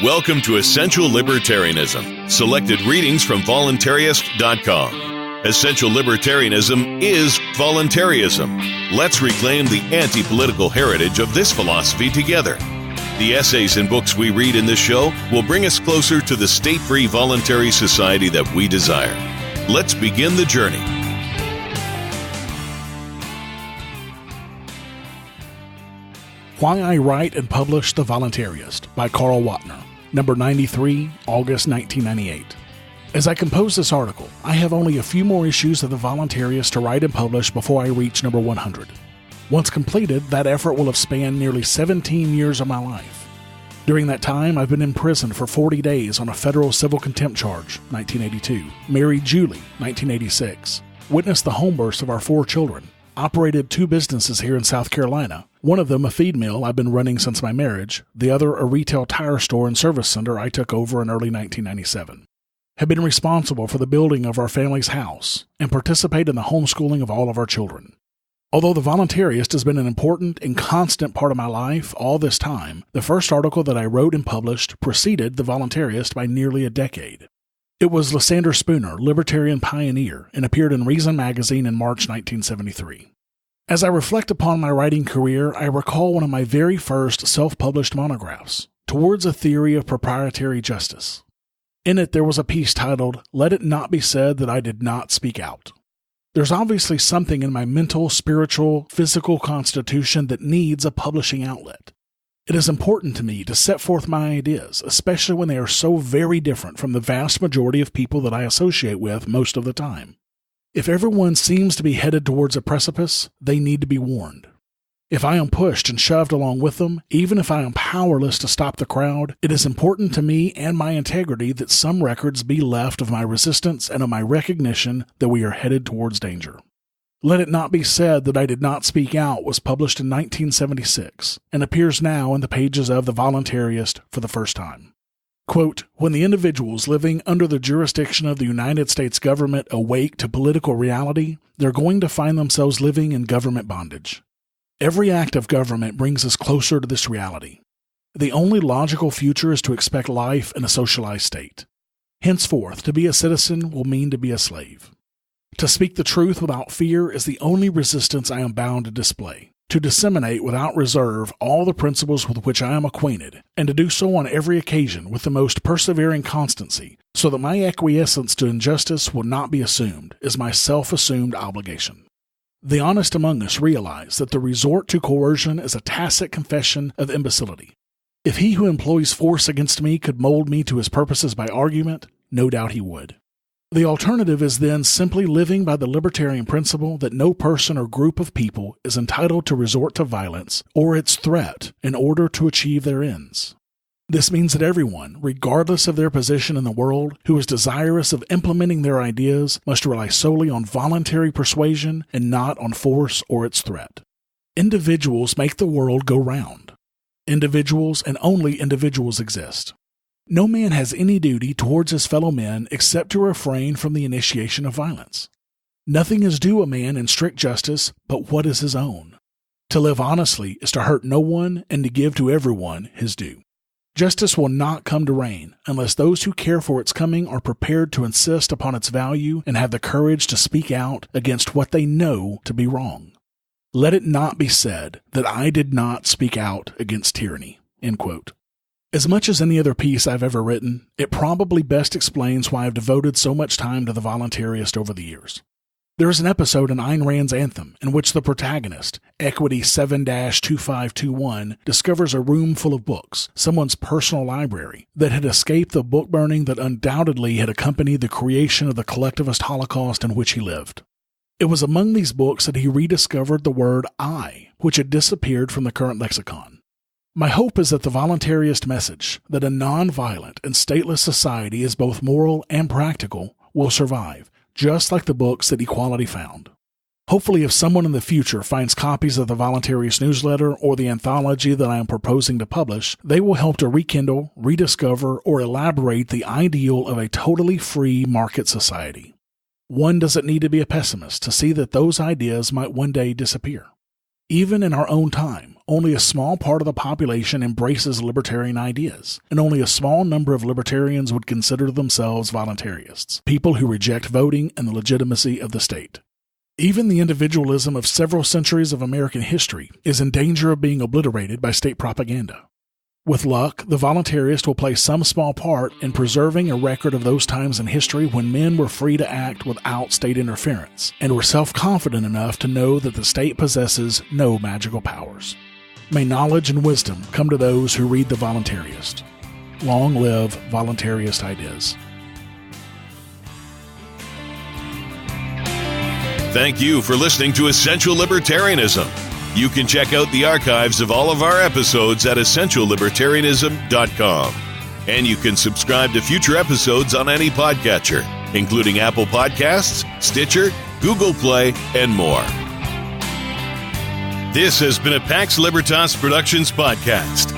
Welcome to Essential Libertarianism, selected readings from Voluntaryist.com. Essential Libertarianism is voluntarism. Let's reclaim the anti-political heritage of this philosophy together. The essays and books we read in this show will bring us closer to the state-free voluntary society that we desire. Let's begin the journey. Why I Write and Publish The Voluntaryist by Carl Watner, number 93, August 1998. As I compose this article, I have only a few more issues of The Voluntaryist to write and publish before I reach number 100. Once completed, that effort will have spanned nearly 17 years of my life. During that time, I've been imprisoned for 40 days on a federal civil contempt charge, 1982, married Julie, 1986, witnessed the home births of our 4 children, operated 2 businesses here in South Carolina, one of them a feed mill I've been running since my marriage, the other a retail tire store and service center I took over in early 1997. Have been responsible for the building of our family's house and participate in the homeschooling of all of our children. Although The Voluntaryist has been an important and constant part of my life all this time, the first article that I wrote and published preceded The Voluntaryist by nearly a decade. It was Lysander Spooner, Libertarian Pioneer, and appeared in Reason magazine in March 1973. As I reflect upon my writing career, I recall one of my very first self-published monographs, Towards a Theory of Proprietary Justice. In it, there was a piece titled, Let It Not Be Said That I Did Not Speak Out. There's obviously something in my mental, spiritual, physical constitution that needs a publishing outlet. It is important to me to set forth my ideas, especially when they are so very different from the vast majority of people that I associate with most of the time. If everyone seems to be headed towards a precipice, they need to be warned. If I am pushed and shoved along with them, even if I am powerless to stop the crowd, it is important to me and my integrity that some records be left of my resistance and of my recognition that we are headed towards danger. Let It Not Be Said That I Did Not Speak Out was published in 1976 and appears now in the pages of The Voluntaryist for the first time. Quote, when the individuals living under the jurisdiction of the United States government awake to political reality, they're going to find themselves living in government bondage. Every act of government brings us closer to this reality. The only logical future is to expect life in a socialized state. Henceforth, to be a citizen will mean to be a slave. To speak the truth without fear is the only resistance I am bound to display. To disseminate without reserve all the principles with which I am acquainted, and to do so on every occasion with the most persevering constancy, so that my acquiescence to injustice will not be assumed, is my self-assumed obligation. The honest among us realize that the resort to coercion is a tacit confession of imbecility. If he who employs force against me could mold me to his purposes by argument, no doubt he would. The alternative is then simply living by the libertarian principle that no person or group of people is entitled to resort to violence or its threat in order to achieve their ends. This means that everyone, regardless of their position in the world, who is desirous of implementing their ideas must rely solely on voluntary persuasion and not on force or its threat. Individuals make the world go round. Individuals and only individuals exist. No man has any duty towards his fellow men except to refrain from the initiation of violence. Nothing is due a man in strict justice but what is his own. To live honestly is to hurt no one and to give to everyone his due. Justice will not come to reign unless those who care for its coming are prepared to insist upon its value and have the courage to speak out against what they know to be wrong. Let it not be said that I did not speak out against tyranny. End quote. As much as any other piece I've ever written, it probably best explains why I've devoted so much time to The Voluntaryist over the years. There is an episode in Ayn Rand's Anthem in which the protagonist, Equity 7-2521, discovers a room full of books, someone's personal library, that had escaped the book burning that undoubtedly had accompanied the creation of the collectivist Holocaust in which he lived. It was among these books that he rediscovered the word I, which had disappeared from the current lexicon. My hope is that the voluntarist message, that a non-violent and stateless society is both moral and practical, will survive, just like the books that equality found. Hopefully, if someone in the future finds copies of the Voluntaryist newsletter or the anthology that I am proposing to publish, they will help to rekindle, rediscover, or elaborate the ideal of a totally free market society. One doesn't need to be a pessimist to see that those ideas might one day disappear. Even in our own time, only a small part of the population embraces libertarian ideas, and only a small number of libertarians would consider themselves voluntarists, people who reject voting and the legitimacy of the state. Even the individualism of several centuries of American history is in danger of being obliterated by state propaganda. With luck, the voluntarist will play some small part in preserving a record of those times in history when men were free to act without state interference, and were self-confident enough to know that the state possesses no magical powers. May knowledge and wisdom come to those who read the Voluntarist. Long live voluntarist ideas. Thank you for listening to Essential Libertarianism. You can check out the archives of all of our episodes at essentiallibertarianism.com. And you can subscribe to future episodes on any podcatcher, including Apple Podcasts, Stitcher, Google Play, and more. This has been a Pax Libertas Productions podcast.